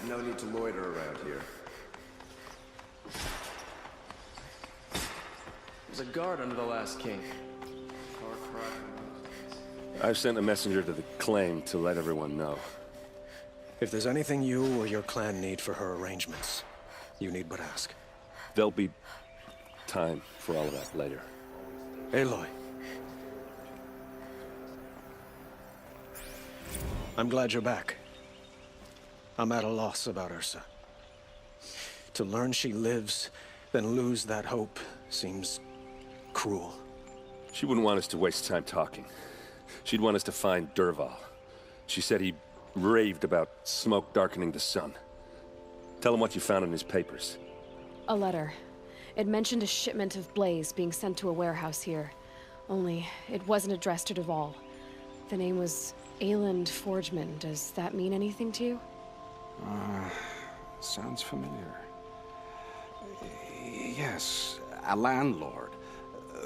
No need to loiter around here. There's a guard under the last king. I've sent a messenger to the claim to let everyone know. If there's anything you or your clan need for her arrangements, you need but ask. There'll be time for all of that later. Aloy. I'm glad you're back. I'm at a loss about Ursa. To learn she lives, then lose that hope, seems cruel. She wouldn't want us to waste time talking. She'd want us to find Dervahl. She said he raved about smoke darkening the sun. Tell him what you found in his papers. A letter. It mentioned a shipment of blaze being sent to a warehouse here. Only, it wasn't addressed to Dervahl. The name was Ayland Forgeman. Does that mean anything to you? Sounds familiar. Yes, a landlord.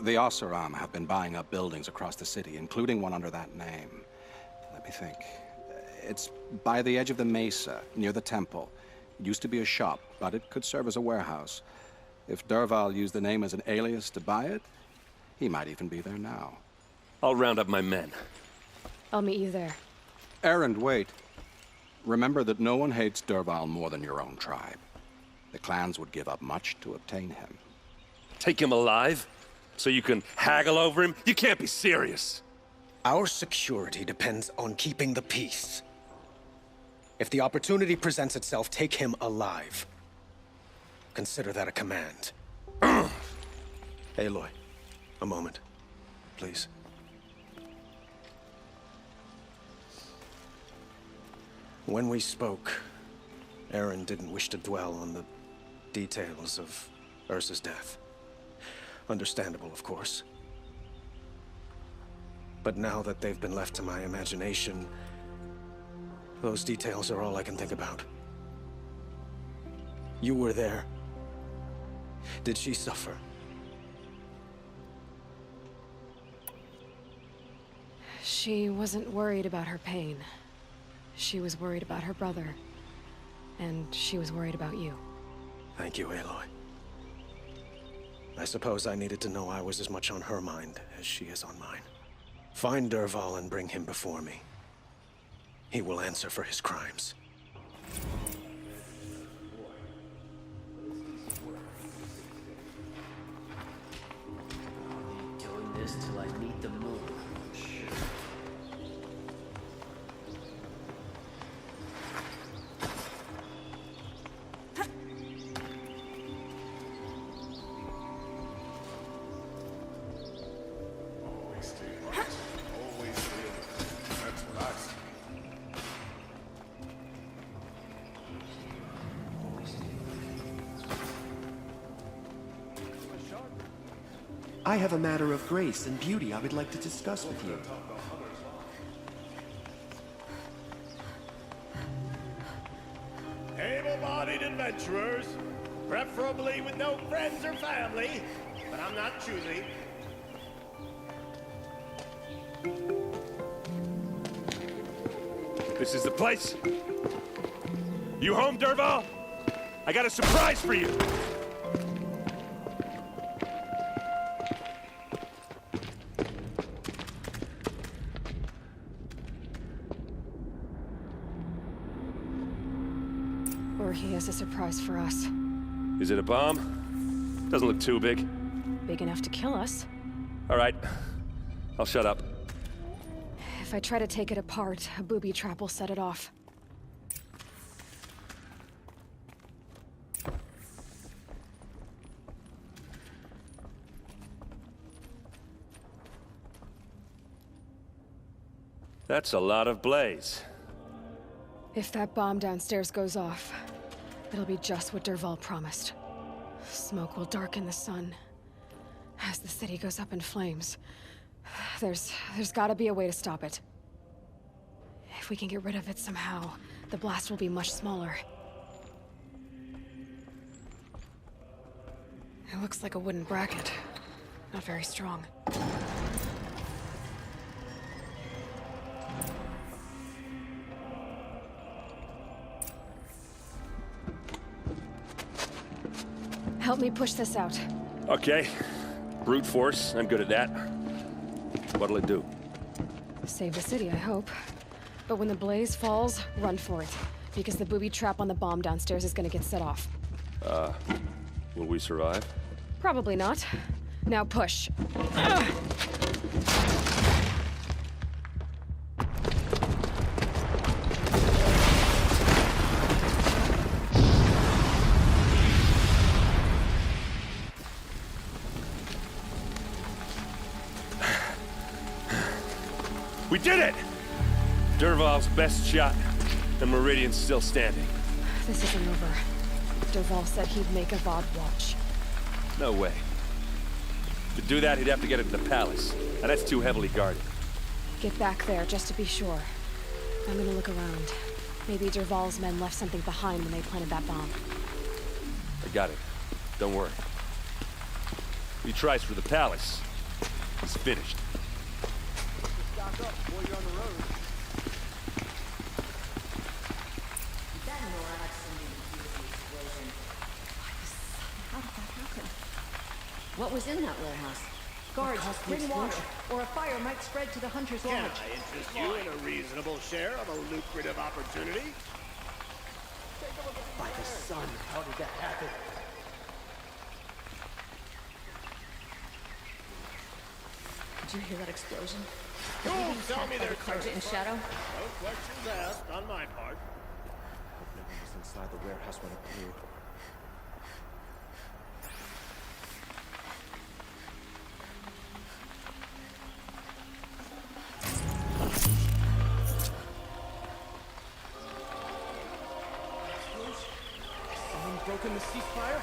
The Oseram have been buying up buildings across the city, including one under that name. Let me think. It's by the edge of the mesa, near the temple. It used to be a shop, but it could serve as a warehouse. If Dervahl used the name as an alias to buy it, he might even be there now. I'll round up my men. I'll meet you there. Erend, wait. Remember that no one hates Dervahl more than your own tribe. The clans would give up much to obtain him. Take him alive? So you can haggle over him? You can't be serious. Our security depends on keeping the peace. If the opportunity presents itself, take him alive. Consider that a command. Aloy, a moment, please. When we spoke, Erend didn't wish to dwell on the details of Ursa's death. Understandable, of course. But now that they've been left to my imagination, those details are all I can think about. You were there. Did she suffer? She wasn't worried about her pain. She was worried about her brother. And she was worried about you. Thank you, Aloy. I suppose I needed to know I was as much on her mind as she is on mine. Find Dervahl and bring him before me. He will answer for his crimes. Doing this till I meet the moon. I have a matter of grace and beauty I would like to discuss with you. Able-bodied adventurers, preferably with no friends or family, but I'm not choosy. This is the place. You home, Dervahl? I got a surprise for you. Or he has a surprise for us. Is it a bomb? Doesn't look too big. Big enough to kill us. All right. I'll shut up. If I try to take it apart, a booby trap will set it off. That's a lot of blaze. If that bomb downstairs goes off, it'll be just what Dervahl promised. Smoke will darken the sun. As the city goes up in flames, there's gotta be a way to stop it. If we can get rid of it somehow, the blast will be much smaller. It looks like a wooden bracket. Not very strong. Help me push this out. Okay. Brute force, I'm good at that. What'll it do? Save the city, I hope. But when the blaze falls, run for it. Because the booby trap on the bomb downstairs is gonna get set off. Will we survive? Probably not. Now push. We did it! Dervahl's best shot, and Meridian's still standing. This isn't over. Dervahl said he'd make Avad watch. No way. To do that, he'd have to get into the palace, and that's too heavily guarded. Get back there, just to be sure. I'm gonna look around. Maybe Dervahl's men left something behind when they planted that bomb. I got it. Don't worry. If he tries for the palace, he's finished. Stock up before you're on the road. What was in that warehouse? Guards, bring water, or a fire might spread to the hunter's Can lodge. I interest you in a reasonable share of a lucrative opportunity? By the sun, how did that happen? Did you hear that explosion? Don't tell me they're Carja in shadow? No questions asked on my part. No one was inside the warehouse when it blew. Someone broken the ceasefire?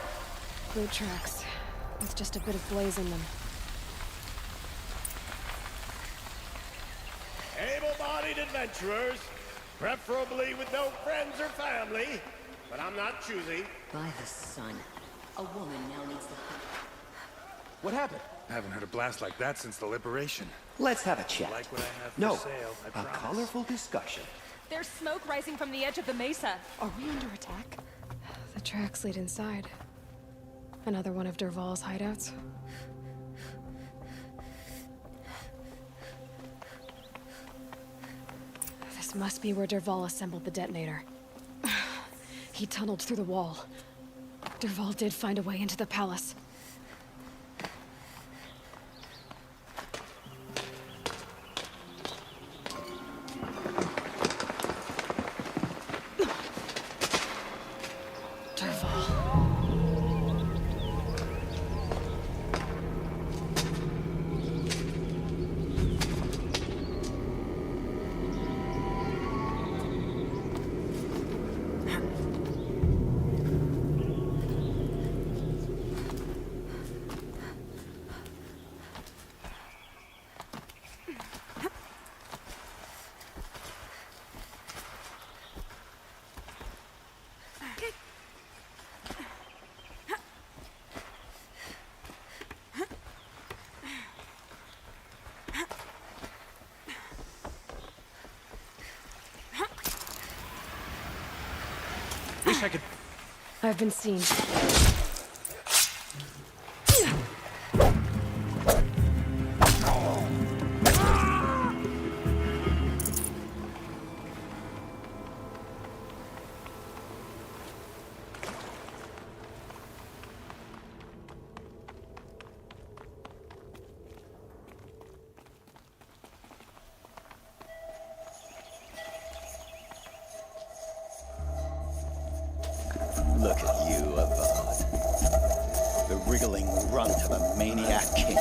Boot tracks. With just a bit of blaze in them. Able-bodied adventurers, preferably with no friends or family, but I'm not choosy. By the sun. A woman now needs the hunt. What happened? I haven't heard a blast like that since the liberation. Let's have a chat. Like what I have for No, sale, I a promise. colorful discussion. There's smoke rising from the edge of the mesa. Are we under attack? The tracks lead inside. Another one of Dervahl's hideouts. This must be where Dervahl assembled the detonator. He tunneled through the wall. Dervahl did find a way into the palace. Wish I could... I've been seen. Look at you, Avad. The wriggling runt of a maniac king.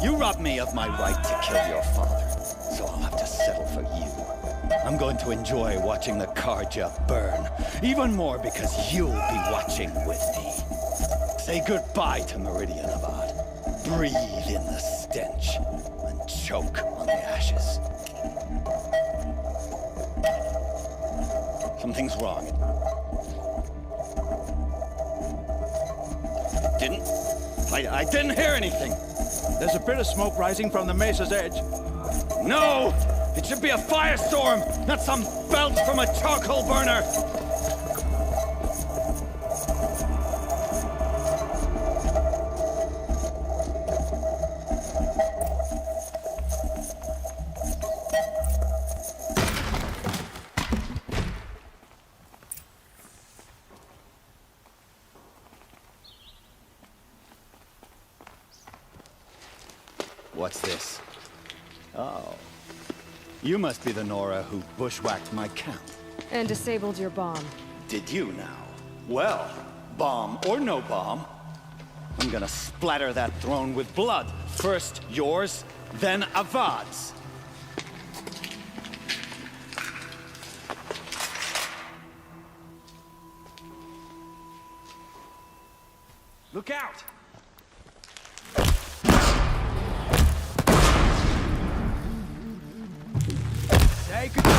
You robbed me of my right to kill your father, so I'll have to settle for you. I'm going to enjoy watching the Carja burn, even more because you'll be watching with me. Say goodbye to Meridian, Avad. Breathe in the stench, and choke on the ashes. Something's wrong. I didn't hear anything. There's a bit of smoke rising from the mesa's edge. No! It should be a firestorm, not some belch from a charcoal burner! What's this? Oh. You must be the Nora who bushwhacked my camp. And disabled your bomb. Did you now? Well, bomb or no bomb, I'm gonna splatter that throne with blood. First yours, then Avad's. Look out! Say goodbye.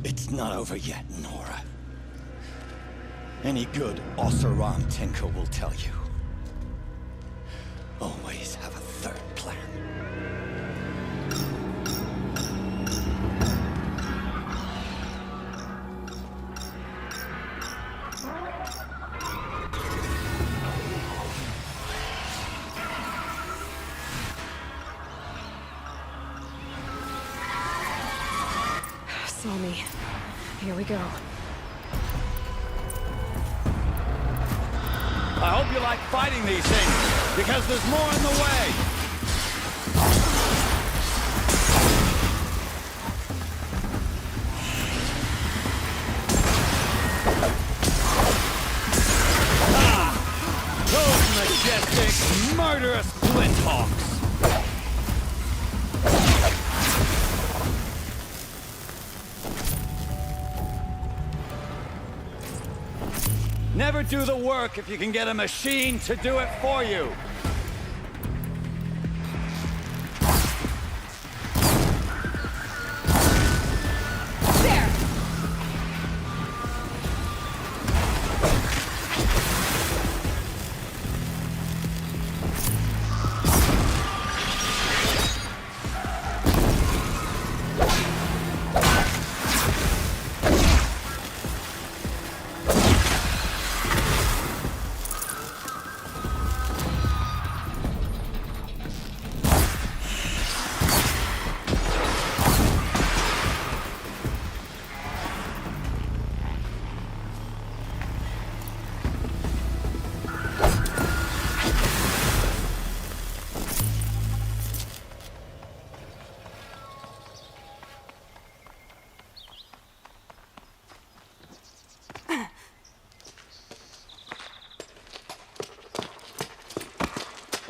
It's not over yet, Nora. Any good Oseram tinker will tell you. Always have a third plan. Saw me. Here we go. I hope you like fighting these things, because there's more in the way. Those majestic, murderous flinthawks. Never do the work if you can get a machine to do it for you. There!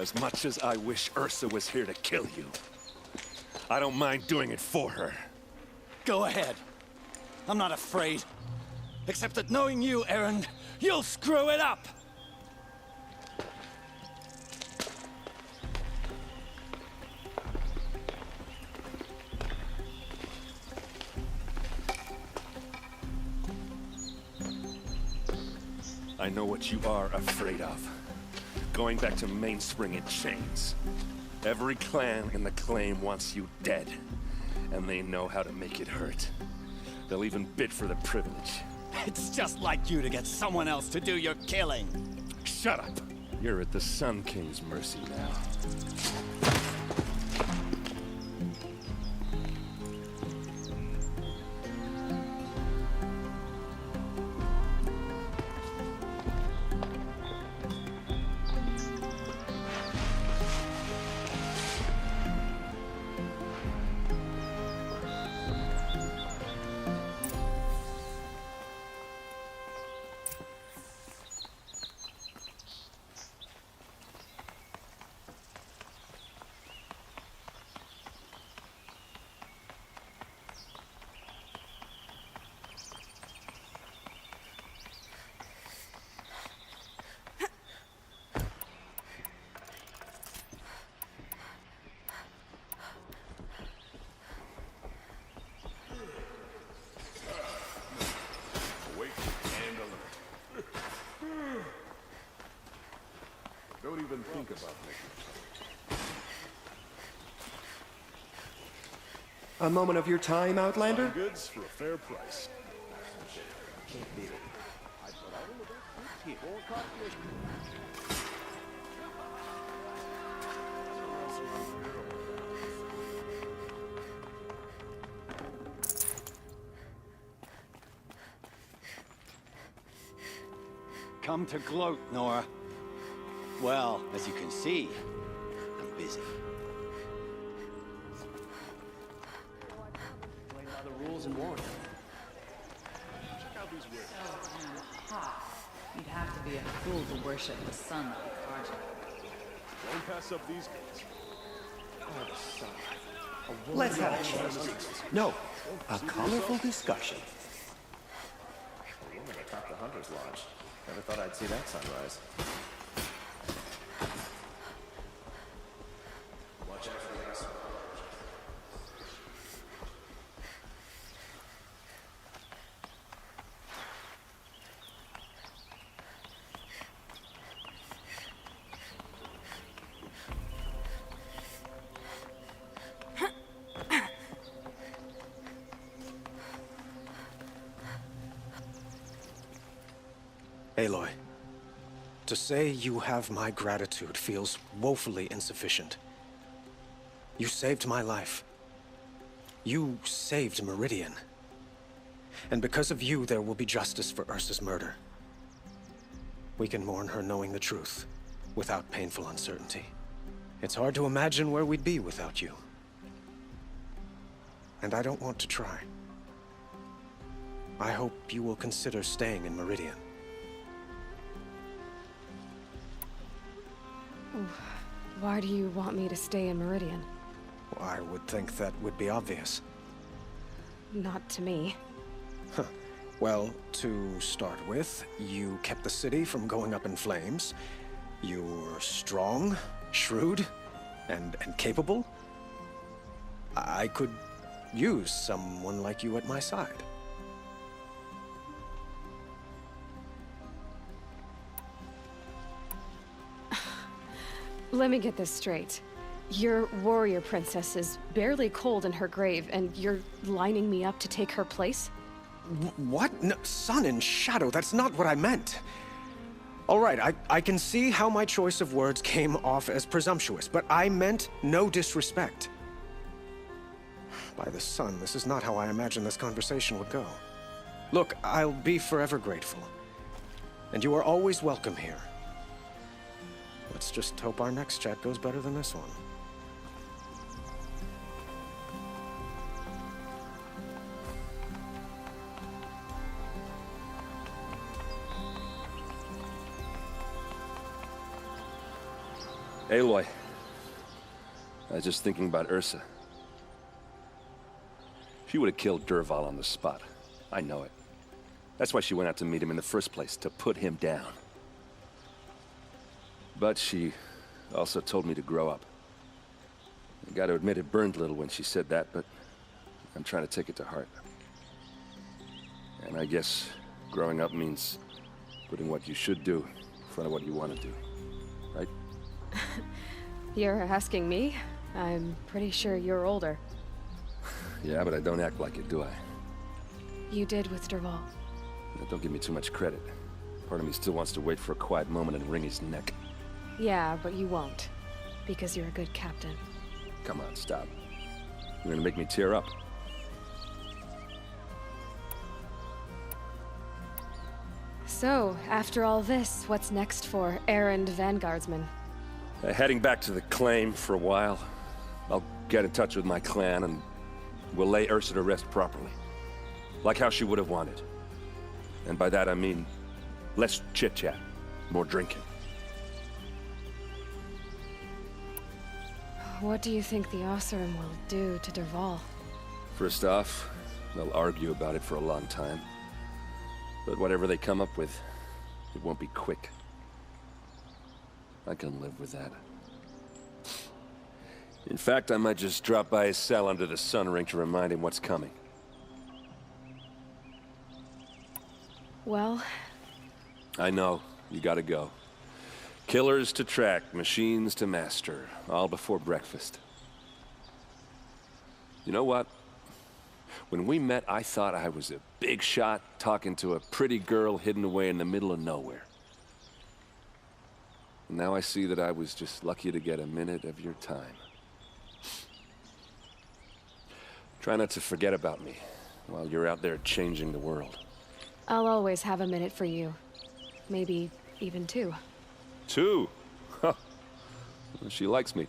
As much as I wish Ursa was here to kill you, I don't mind doing it for her. Go ahead. I'm not afraid. Except that knowing you, Aaron, you'll screw it up! I know what you are afraid of. Going back to Mainspring in chains. Every clan in the claim wants you dead, and they know how to make it hurt. They'll even bid for the privilege. It's just like you to get someone else to do your killing. Shut up! You're at the Sun King's mercy now. Don't even think about making. A moment of your time, Outlander? Goods for a fair price. come to gloat, Nora. Well, as you can see, I'm busy. Playing by the rules and won. Check out these wheels. You'd have to be a fool to worship the sun like Argent. Don't pass up these guys. Oh, the sun. Let's have a chat. No, a colorful discussion. A woman atop the Hunter's Lodge. Never thought I'd see that sunrise. Watch out for the ice. Aloy, to say you have my gratitude feels woefully insufficient. You saved my life. You saved Meridian. And because of you, there will be justice for Ursa's murder. We can mourn her knowing the truth, without painful uncertainty. It's hard to imagine where we'd be without you. And I don't want to try. I hope you will consider staying in Meridian. Why do you want me to stay in Meridian? I would think that would be obvious. Not to me. Huh. Well, to start with, you kept the city from going up in flames. You're strong, shrewd, and capable. I could use someone like you at my side. Let me get this straight. Your warrior princess is barely cold in her grave, and you're lining me up to take her place? What? No, sun and shadow, that's not what I meant. All right, I can see how my choice of words came off as presumptuous, but I meant no disrespect. By the sun, this is not how I imagined this conversation would go. Look, I'll be forever grateful. And you are always welcome here. Let's just hope our next chat goes better than this one. Aloy, I was just thinking about Ursa. She would have killed Dervahl on the spot. I know it. That's why she went out to meet him in the first place, to put him down. But she also told me to grow up. I gotta admit it burned a little when she said that, but I'm trying to take it to heart. And I guess growing up means putting what you should do in front of what you want to do, right? You're asking me? I'm pretty sure you're older. Yeah, but I don't act like it, do I? You did with Dervahl. Don't give me too much credit. Part of me still wants to wait for a quiet moment and wring his neck. Yeah, but you won't. Because you're a good captain. Come on, stop. You're gonna make me tear up. So, after all this, what's next for errand vanguardsman? Heading back to the claim for a while. I'll get in touch with my clan and we'll lay Ursa to rest properly. Like how she would have wanted. And by that I mean less chit-chat, more drinking. What do you think the Oseram will do to Dervahl? First off, they'll argue about it for a long time. But whatever they come up with, it won't be quick. I can live with that. In fact, I might just drop by his cell under the sun ring to remind him what's coming. Well... I know. You gotta go. Killers to track, machines to master, all before breakfast. You know what? When we met, I thought I was a big shot talking to a pretty girl hidden away in the middle of nowhere. And now I see that I was just lucky to get a minute of your time. Try not to forget about me while you're out there changing the world. I'll always have a minute for you. Maybe Even two. Two? Huh. She likes me.